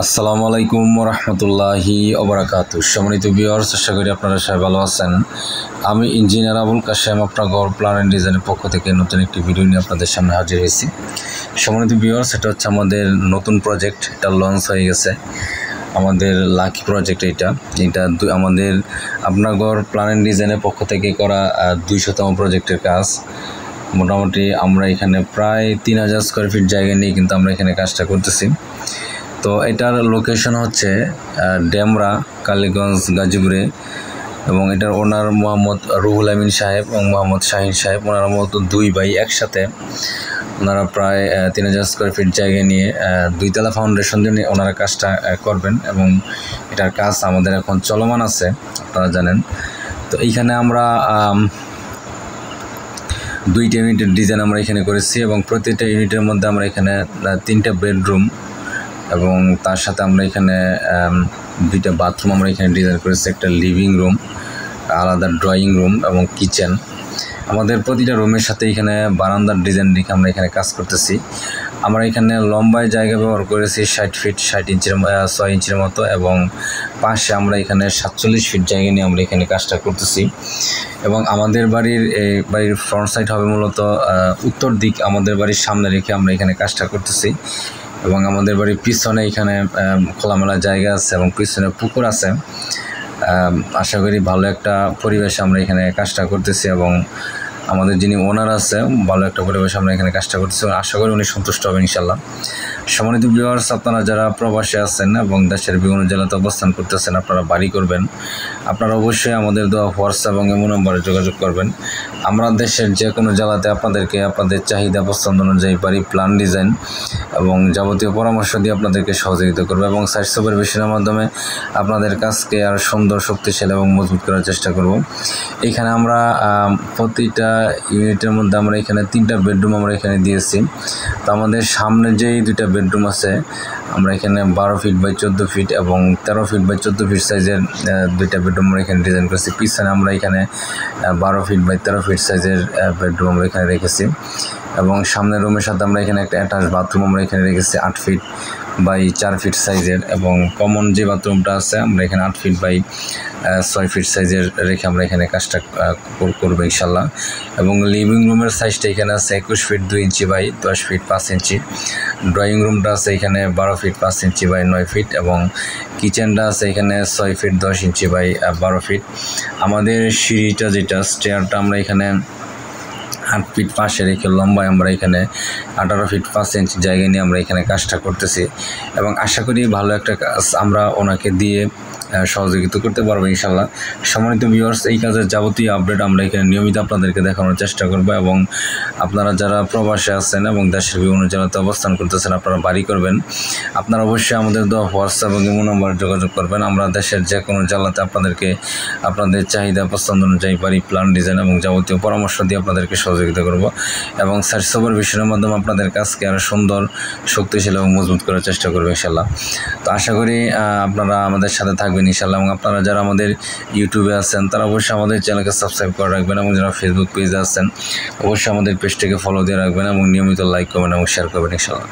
আসসালামু আলাইকুম রহমতুল্লাহি ওবরাকাতু। সম্মানিত ভিউয়ার্স, আশা করি আপনারা সবাই ভালো আছেন। আমি ইঞ্জিনিয়ার আবুল কাশেম, আপনার ঘর প্ল্যান অ্যান্ড ডিজাইনের পক্ষ থেকে নতুন একটি ভিডিও নিয়ে আপনাদের সামনে হাজির হয়েছি। সম্মানিত ভিউয়ার্স, এটা হচ্ছে আমাদের নতুন প্রজেক্ট, এটা লঞ্চ হয়ে গেছে। আমাদের লাকি প্রজেক্ট এটা আমাদের আপনার ঘর প্ল্যান অ্যান্ড ডিজাইনের পক্ষ থেকে করা 200তম প্রজেক্টের কাজ। মোটামুটি আমরা এখানে প্রায় 3000 স্কোয়ার ফিট জায়গা নিয়ে কিন্তু আমরা এখানে কাজটা করতেছি। তো এটার লোকেশন হচ্ছে ডেমরা, কালীগঞ্জ, গাজীপুরে। এবং এটার ওনার মোহাম্মদ রুহুল আমিন সাহেব এবং মোহাম্মদ শাহিন সাহেব, ওনারা মূলত দুই ভাই একসাথে। ওনারা প্রায় 3000 স্কোয়ার ফিট জায়গা নিয়ে 2তলা ফাউন্ডেশন দিয়ে ওনারা কাজটা করবেন এবং এটার কাজ আমাদের এখন চলমান আছে, আপনারা জানেন। তো এইখানে আমরা 2টা ইউনিটের ডিজাইন আমরা এখানে করেছি এবং প্রতিটা ইউনিটের মধ্যে আমরা এখানে 3টা বেডরুম এবং তার সাথে আমরা এখানে 2টা বাথরুম আমরা এখানে ডিজাইন করেছি, একটা লিভিং রুম, আলাদা ড্রয়িং রুম এবং কিচেন। আমাদের প্রতিটা রুমের সাথে এখানে বারান্দার ডিজাইন রেখে আমরা এখানে কাজ করতেছি। আমরা এখানে লম্বায় জায়গা ব্যবহার করেছি 60 ফিট 6 ইঞ্চির মতো এবং পাশে আমরা এখানে 47 ফিট জায়গা নিয়ে আমরা এখানে কাজটা করতেছি। এবং আমাদের বাড়ির ফ্রন্ট সাইড হবে মূলত উত্তর দিক, আমাদের বাড়ির সামনে রেখে আমরা এখানে কাজটা করতেছি। এবং আমাদের বাড়ির পিছনে এখানে খোলামেলা জায়গা আছে এবং পিছনে পুকুর আছে। আশা করি ভালো একটা পরিবেশ আমরা এখানে কাজটা করতেছি এবং আমাদের যিনি ওনার আছে ভালো একটা পরিবেশ আমরা এখানে কাজটা করতেছি। আশা করি উনি সন্তুষ্ট হবেন ইনশাল্লাহ। সম্মানিত ভিউয়ার্স, আপনারা যারা প্রবাসে আছেন এবং দেশের বিভিন্ন জেলাতে অবস্থান করতেছেন, আপনারা বাড়ি করবেন, আপনারা অবশ্যই আমাদের দেওয়া হোয়াটসঅ্যাপ এবং ইমো নম্বরে যোগাযোগ করবেন। আমরা দেশের যে কোনো জেলাতে আপনাদেরকে আপনাদের চাহিদা পছন্দ অনুযায়ী বাড়ি প্ল্যান ডিজাইন এবং যাবতীয় পরামর্শ দিয়ে আপনাদেরকে সহযোগিতা করবো এবং সাইট সুপারভিশনের মাধ্যমে আপনাদের কাজকে আর সুন্দর, শক্তিশালী এবং মজবুত করার চেষ্টা করব। এখানে আমরা প্রতিটা ইউনিটের মধ্যে আমরা এখানে 3টা বেডরুম আমরা এখানে দিয়েছি। তো আমাদের সামনে যেই 2টা বেডরুম আছে, আমরা এখানে 12 ফিট বাই 14 ফিট এবং 13 ফিট বাই 14 ফিট সাইজের 2টা বেডরুম আমরা এখানে ডিজাইন করেছি। পিছনে আমরা এখানে 12 ফিট বাই 13 ফিট সাইজের বেডরুম আমরা এখানে রেখেছি এবং সামনের রুমের সাথে আমরা এখানে একটা অ্যাটাচ বাথরুম আমরা এখানে রেখেছি 8 ফিট বাই 4 ফিট সাইজের এবং কমন যে বাথরুমটা আছে আমরা এখানে 8 ফিট বাই 6 ফিট সাইজের রেখে আমরা এখানে কাজটা করবো ইনশাল্লাহ। এবং লিভিং রুমের সাইজটা এখানে আছে 21 feet 2 inch by 10 feet 5 inch. Drawing রুমটা আছে এখানে 12 ফিট 5 ইঞ্চি বাই 9 ফিট এবং কিচেনটা আছে এখানে 6 ফিট 10 ইঞ্চি বাই 12 ফিট। আমাদের সিঁড়িটা যেটা স্টেয়ারটা আমরা এখানে 8 ফিট পাশে রেখে লম্বায় আমরা এখানে 18 ফিট 5 ইঞ্চি জায়গা নিয়ে আমরা এখানে কাজটা করতেছি এবং আশা করি ভালো একটা কাজ আমরা ওনাকে দিয়ে সহযোগিতা করতে পারবো ইনশাল্লাহ। সম্মানিত ভিউয়ার্স, এই কাজের যাবতীয় আপডেট আমরা এখানে নিয়মিত আপনাদেরকে দেখানোর চেষ্টা করব এবং আপনারা যারা প্রবাসে আছেন এবং দেশের বিভিন্ন জেলাতে অবস্থান করতেছেন, আপনারা বাড়ি করবেন, আপনারা অবশ্যই আমাদের দেওয়া হোয়াটসঅ্যাপ এবং ইমো নম্বরে যোগাযোগ করবেন। আমরা দেশের যে কোনো জেলাতে আপনাদেরকে আপনাদের চাহিদা পছন্দ অনুযায়ী বাড়ি প্ল্যান ডিজাইন এবং যাবতীয় পরামর্শ দিয়ে আপনাদেরকে সহযোগিতা করব এবং সাইট সুপারভিশনের মাধ্যমে আপনাদের কাজকে আরও সুন্দর, শক্তিশালী এবং মজবুত করার চেষ্টা করবো ইনশাল্লাহ। তো আশা করি আপনারা আমাদের সাথে থাকবেন ইনশাল্লাহ। এবং আপনারা যারা আমাদের ইউটিউবে আছেন তারা অবশ্যই আমাদের চ্যানেলকে সাবস্ক্রাইব করে রাখবেন এবং যারা ফেসবুক পেজে আছেন অবশ্যই আমাদের পেজটাকে ফলো দিয়ে রাখবেন এবং নিয়মিত লাইক করবেন এবং শেয়ার করবেন ইনশাল্লাহ।